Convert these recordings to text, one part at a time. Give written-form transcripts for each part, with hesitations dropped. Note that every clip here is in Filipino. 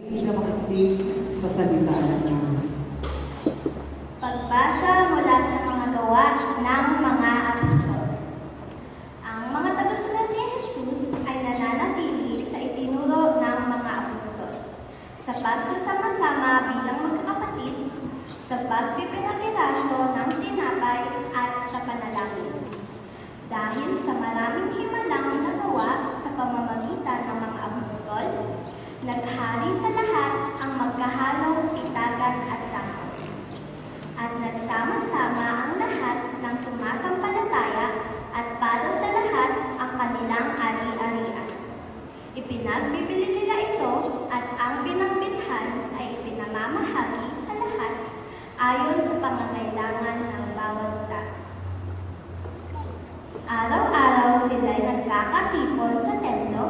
Hindi ka makatig sa salita ng Diyos. Pagbasa mula sa mga gawa ng mga apostol. Ang mga tagasunod ni Jesus ay nananatili sa itinuro ng mga apostol, sa pagsasama-sama bilang magkakapatid, sa pagpipinapiraso ng tinapay at sa panalangin. Dahil sa maraming himalang nagawa sa pamamagitan ng mga apostol, naghari sa lahat ang magkahalong itagan at takot. At nagsama-sama ang lahat ng sumasampalataya at para sa lahat ang kanilang ari-arian. Ipinagbibili nila ito at ang pinangbilhan ay ipinamamahagi sa lahat ayon sa pangangailangan ng bawat tao. Araw-araw sila'y nagkakatipon sa templo,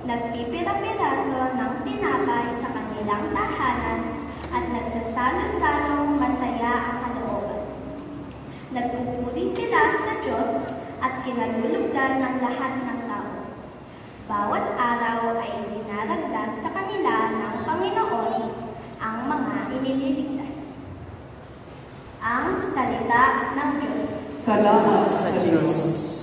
nagpipira-piraso ng tinapay sa kanilang tahanan at nagsasalo-salong masaya ang kalooban. Nagpupuri sila sa Diyos at kinalulugdan ng lahat ng tao. Bawat araw ay dinaragdag sa kanila ng Panginoon ang mga inililigtas. Ang salita ng Diyos. Salamat sa Diyos.